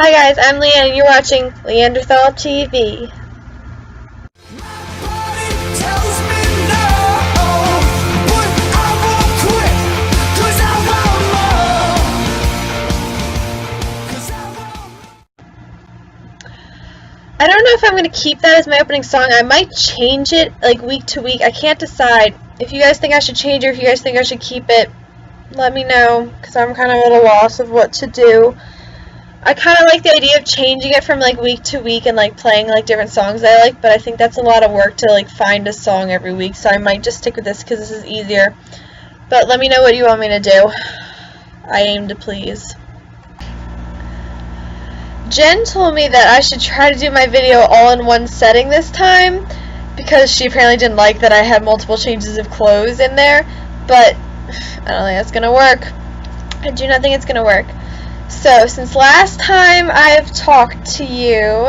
Hi guys, I'm Leanne and you're watching Leanderthal TV. I don't know if I'm going to keep that as my opening song. I might change it like week to week. I can't decide. If you guys think I should change it or if you guys think I should keep it, let me know, because I'm kind of at a loss of what to do. I kind of like the idea of changing it from like week to week and like playing like different songs I like, but I think that's a lot of work to like find a song every week, so I might just stick with this because this is easier. But let me know what you want me to do. I aim to please. Jen told me that I should try to do my video all in one setting this time because she apparently didn't like that I had multiple changes of clothes in there, but I don't think that's gonna work. I do not think it's gonna work. So, since last time I've talked to you,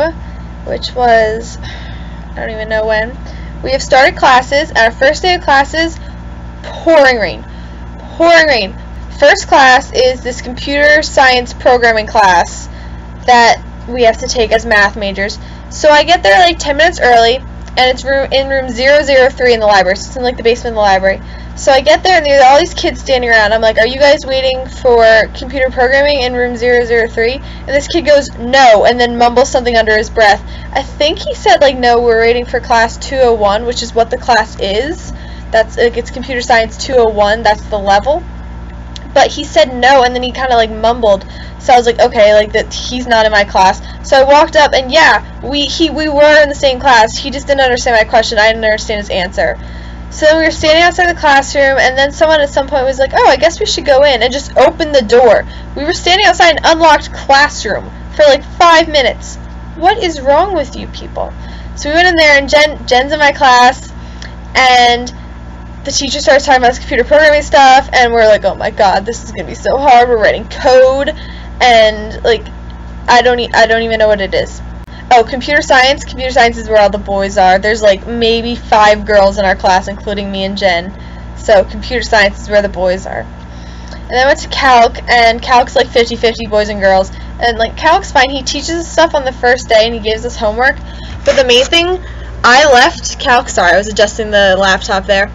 which was, I don't even know when, we have started classes, and our first day of classes, pouring rain. Pouring rain. First class is this computer science programming class that we have to take as math majors. So I get there like 10 minutes early, and it's in room 003 in the library, so it's in like the basement of the library. So I get there and there are all these kids standing around. I'm like, are you guys waiting for computer programming in room 003? And this kid goes, no, and then mumbles something under his breath. I think he said like, no, we're waiting for class 201, which is what the class is. That's like, it's computer science 201, that's the level. But he said no, and then he kind of like mumbled. So I was like, okay, like that he's not in my class. So I walked up, and yeah, we were in the same class. He just didn't understand my question. I didn't understand his answer. So we were standing outside the classroom, and then someone at some point was like, oh, I guess we should go in, and just opened the door. We were standing outside an unlocked classroom for like 5 minutes. What is wrong with you people? So we went in there, and Jen's in my class, and the teacher starts talking about this computer programming stuff, and we're like, oh my god, this is going to be so hard. We're writing code, and like, I don't even know what it is. Oh, computer science. Computer science is where all the boys are. There's like maybe 5 girls in our class, including me and Jen. So computer science is where the boys are. And then I went to Calc, and Calc's like 50-50 boys and girls. And like Calc's fine. He teaches us stuff on the first day, and he gives us homework. But the main thing, I left Calc. Sorry, I was adjusting the laptop there.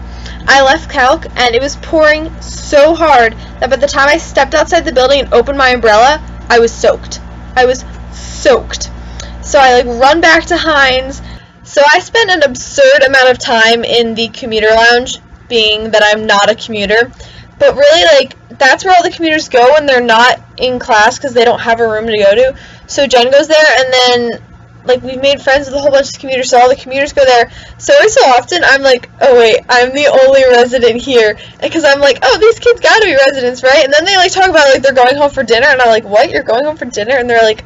I left Calc, and it was pouring so hard that by the time I stepped outside the building and opened my umbrella, I was soaked. I was soaked. So I like run back to Heinz. So I spent an absurd amount of time in the commuter lounge, being that I'm not a commuter. But really, like, that's where all the commuters go when they're not in class because they don't have a room to go to. So Jen goes there, and then like we've made friends with a whole bunch of commuters, so all the commuters go there. So every so often I'm like, oh wait, I'm the only resident here, because I'm like, oh, these kids gotta be residents, right? And then they like talk about like they're going home for dinner, and I'm like, what? You're going home for dinner? And they're like,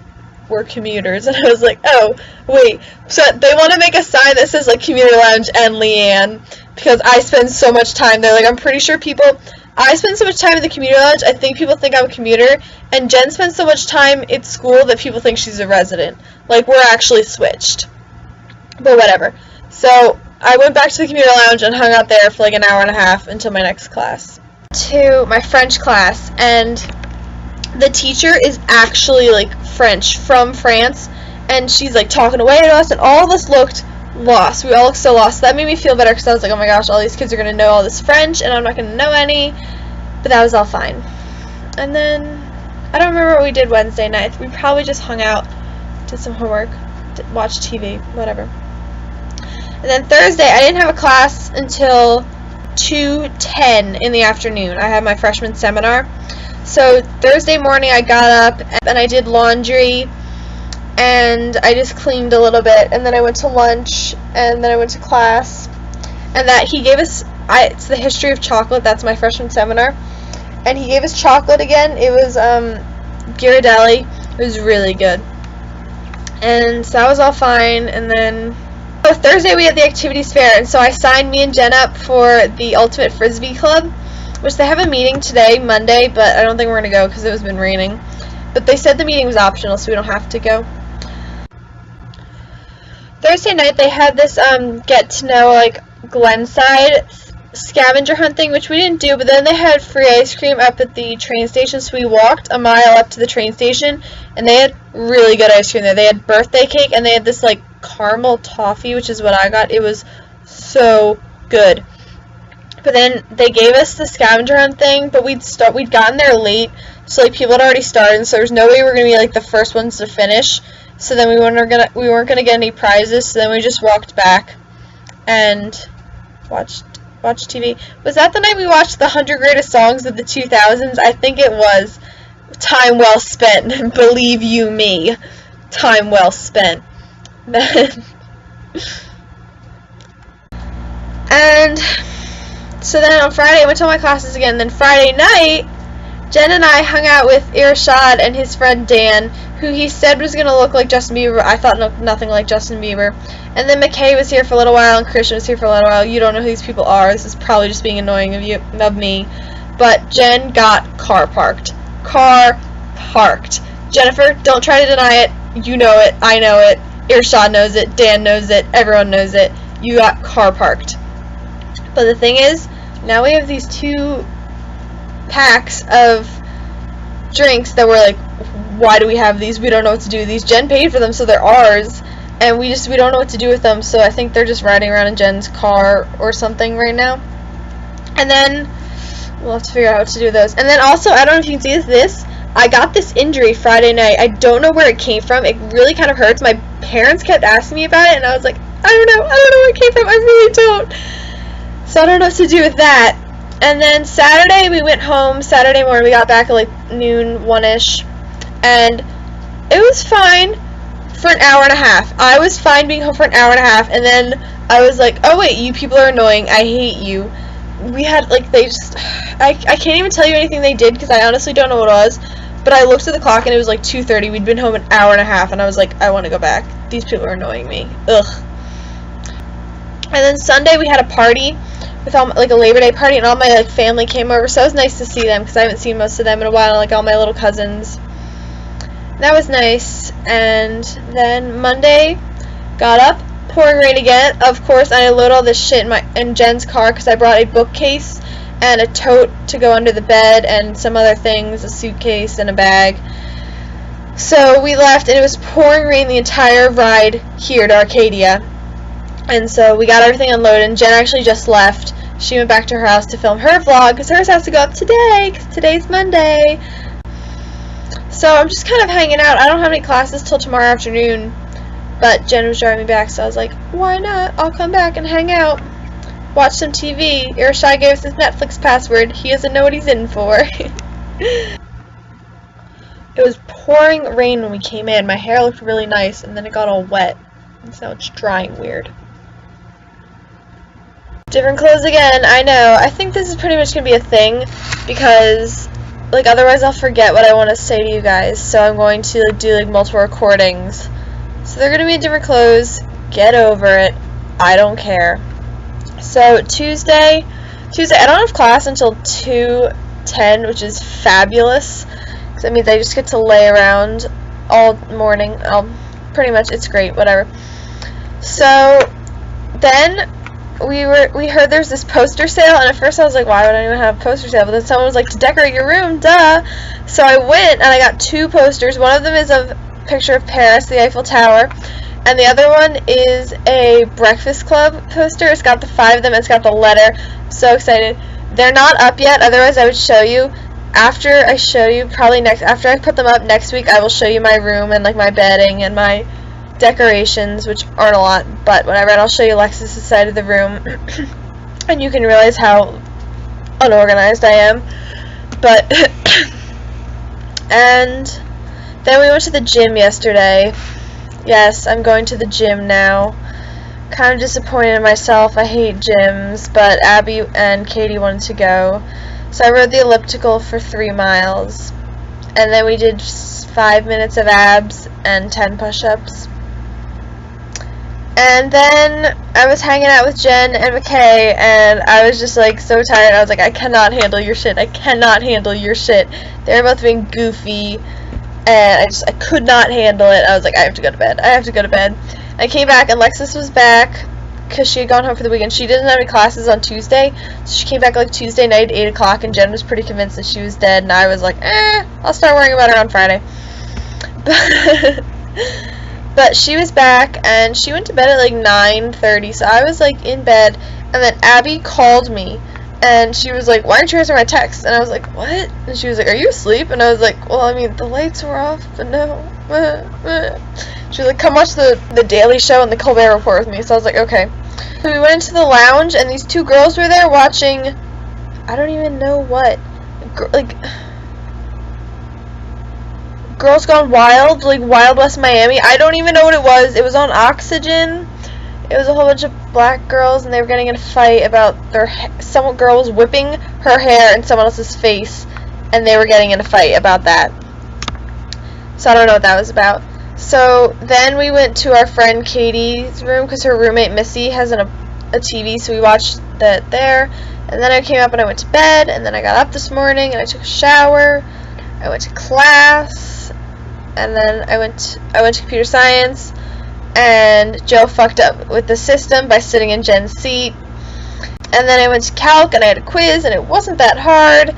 we're commuters. And I was like, oh wait, so they want to make a sign that says like commuter lounge and Leanne, because I spend so much time there. Like, I'm pretty sure I spend so much time in the commuter lounge, I think people think I'm a commuter, and Jen spends so much time at school that people think she's a resident. Like, we're actually switched. But whatever. So, I went back to the commuter lounge and hung out there for like an hour and a half until my next class. To my French class, and the teacher is actually like French, from France, and she's like talking away to us, and all of us looked lost. We all looked so lost. So that made me feel better because I was like, oh my gosh, all these kids are going to know all this French, and I'm not going to know any. But that was all fine. And then, I don't remember what we did Wednesday night. We probably just hung out, did some homework, watched TV, whatever. And then Thursday, I didn't have a class until 2:10 in the afternoon. I had my freshman seminar. So Thursday morning, I got up, and I did laundry, and I just cleaned a little bit, and then I went to lunch, and then I went to class, and that he gave us, it's the history of chocolate, that's my freshman seminar, and he gave us chocolate again. It was Ghirardelli. It was really good, and so that was all fine. And then Thursday we had the activities fair, and so I signed me and Jen up for the Ultimate Frisbee Club, which they have a meeting today, Monday, but I don't think we're going to go because it has been raining. But they said the meeting was optional, so we don't have to go. Thursday night they had this get to know like Glenside scavenger hunt thing, which we didn't do, but then they had free ice cream up at the train station, so we walked a mile up to the train station, and they had really good ice cream there. They had birthday cake, and they had this, like, caramel toffee, which is what I got. It was so good. But then they gave us the scavenger hunt thing, but we'd gotten there late, so, like, people had already started, so there was no way we were going to be, like, the first ones to finish. So then we weren't gonna get any prizes, so then we just walked back and watched TV. Was that the night we watched the 100 Greatest Songs of the 2000s? I think it was. Time well spent. Believe you me. Time well spent. And so then on Friday I went to all my classes again. Then Friday night, Jen and I hung out with Irshad and his friend Dan, who he said was going to look like Justin Bieber. I thought nothing like Justin Bieber. And then McKay was here for a little while, and Christian was here for a little while. You don't know who these people are. This is probably just being annoying of me. But Jen got car parked. Car parked. Jennifer, don't try to deny it. You know it. I know it. Irshad knows it. Dan knows it. Everyone knows it. You got car parked. But the thing is, now we have these 2 packs of drinks that we're like, why do we have these? We don't know what to do with these. Jen paid for them, so they're ours, and we don't know what to do with them, so I think they're just riding around in Jen's car or something right now. And then we'll have to figure out what to do with those. And then also, I don't know if you can see this, I got this injury Friday night. I don't know where it came from. It really kind of hurts. My parents kept asking me about it, and I was like, I don't know where it came from. I really don't. So I don't know what to do with that. And then Saturday, we went home. Saturday morning, we got back at like noon, 1-ish. And it was fine for an hour and a half. I was fine being home for an hour and a half. And then I was like, oh wait, you people are annoying. I hate you. We had, like, I can't even tell you anything they did because I honestly don't know what it was. But I looked at the clock and it was like 2:30. We'd been home an hour and a half. And I was like, I want to go back. These people are annoying me. Ugh. And then Sunday, we had a party. With all, like, a Labor Day party, and all my, like, family came over, so it was nice to see them, because I haven't seen most of them in a while, like, all my little cousins. That was nice. And then Monday, got up, pouring rain again, of course. I loaded all this shit in Jen's car, because I brought a bookcase, and a tote to go under the bed, and some other things, a suitcase, and a bag. So we left, and it was pouring rain the entire ride here to Arcadia. And so we got everything unloaded, and Jen actually just left. She went back to her house to film her vlog, because hers has to go up today, because today's Monday. So I'm just kind of hanging out. I don't have any classes till tomorrow afternoon, but Jen was driving me back, so I was like, why not? I'll come back and hang out. Watch some TV. Irshad gave us his Netflix password. He doesn't know what he's in for. It was pouring rain when we came in. My hair looked really nice, and then it got all wet. And so it's drying weird. Different clothes again, I know. I think this is pretty much going to be a thing because, like, otherwise I'll forget what I want to say to you guys. So I'm going to, like, do, like, multiple recordings. So they're going to be in different clothes. Get over it. I don't care. So Tuesday, I don't have class until 2:10, which is fabulous. Because that means I just get to lay around all morning. Pretty much, it's great, whatever. So then we heard there's this poster sale, and at first I was like, why would anyone have a poster sale? But then someone was like, to decorate your room, duh. So I went and I got 2 posters. One of them is a picture of Paris, the Eiffel Tower, and the other one is a Breakfast Club poster. It's got the 5 of them, and it's got the letter. I'm so excited. They're not up yet, otherwise I would show you. After I show you, after I put them up next week, I will show you my room and, like, my bedding and my decorations, which aren't a lot, but whatever, and I'll show you Alexis' side of the room, and you can realize how unorganized I am, but, and then we went to the gym yesterday. Yes, I'm going to the gym now. Kind of disappointed in myself. I hate gyms, but Abby and Katie wanted to go. So I rode the elliptical for 3 miles, and then we did 5 minutes of abs and 10 push-ups. And then I was hanging out with Jen and McKay, and I was just, like, so tired. I was like, I cannot handle your shit. I cannot handle your shit. They were both being goofy, and I could not handle it. I was like, I have to go to bed. I have to go to bed. I came back, and Lexus was back because she had gone home for the weekend. She didn't have any classes on Tuesday, so she came back, like, Tuesday night at 8 o'clock, and Jen was pretty convinced that she was dead, and I was like, I'll start worrying about her on Friday. But she was back, and she went to bed at like 9:30, so I was like in bed, and then Abby called me, and she was like, why aren't you answering my text? And I was like, what? And she was like, are you asleep? And I was like, well, I mean, the lights were off, but no. She was like, come watch the Daily Show and the Colbert Report with me. So I was like, okay. So we went into the lounge, and these two girls were there watching, I don't even know what, like, Girls Gone Wild, like Wild West Miami. I don't even know what it was. It was on Oxygen. It was a whole bunch of black girls, and they were getting in a fight about some girl was whipping her hair in someone else's face, and they were getting in a fight about that. So I don't know what that was about. So then we went to our friend Katie's room, because her roommate Missy has a TV, so we watched that there. And then I came up and I went to bed, and then I got up this morning and I took a shower. I went to class, and then I went to computer science, and Joe fucked up with the system by sitting in Jen's seat. And then I went to calc, and I had a quiz, and it wasn't that hard,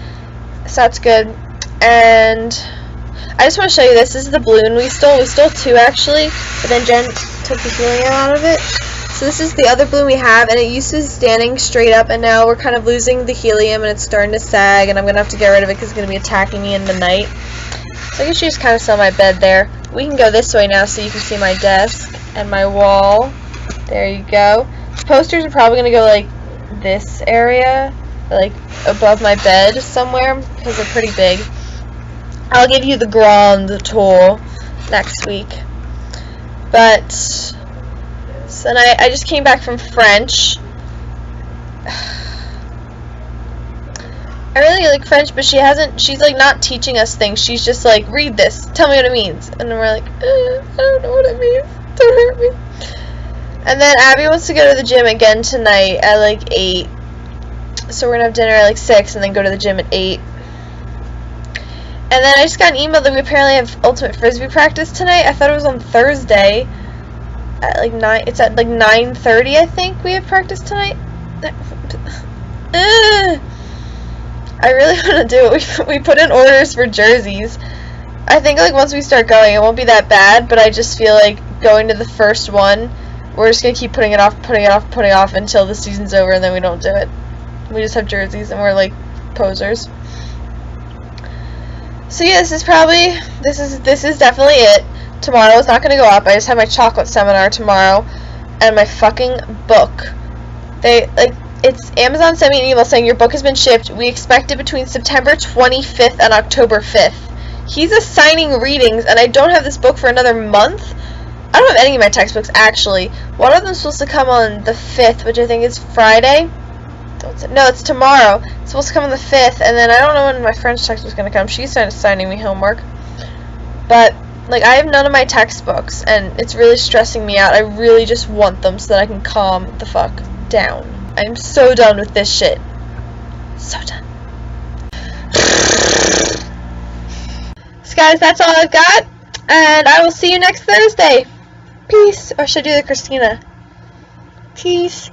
so that's good. And I just want to show you this. This is the balloon we stole. We stole two, actually, but then Jen took the helium out of it. So this is the other balloon we have, and it used to be standing straight up, and now we're kind of losing the helium, and it's starting to sag, and I'm going to have to get rid of it because it's going to be attacking me in the night. So I guess you just kind of saw my bed there. We can go this way now so you can see my desk and my wall. There you go. The posters are probably going to go like this area, like above my bed somewhere, because they're pretty big. I'll give you the grand tour next week. But so then I just came back from French. I really like French, but she's like not teaching us things. She's just like, read this, tell me what it means. And then we're like, I don't know what it means, don't hurt me. And then Abby wants to go to the gym again tonight at like 8. So we're gonna have dinner at like 6 and then go to the gym at 8. And then I just got an email that we apparently have ultimate frisbee practice tonight. I thought it was on Thursday at like 9. It's at like 9:30, I think we have practice tonight. I really want to do it. We put in orders for jerseys. I think like once we start going, it won't be that bad, but I just feel like going to the first one, we're just going to keep putting it off until the season's over, and then we don't do it. We just have jerseys, and we're like posers. So yeah, this is definitely it. Tomorrow is not going to go up. I just have my chocolate seminar tomorrow, and my fucking book. Amazon sent me an email saying your book has been shipped. We expect it between September 25th and October 5th. He's assigning readings, and I don't have this book for another month. I don't have any of my textbooks, actually. One of them's supposed to come on the 5th, which I think is Friday. No, it's tomorrow. It's supposed to come on the 5th, and then I don't know when my French textbook's going to come. She's assigning me homework. But, like, I have none of my textbooks, and it's really stressing me out. I really just want them so that I can calm the fuck down. I'm so done with this shit. So done. So guys, that's all I've got. And I will see you next Thursday. Peace. Or should I do the Christina? Peace.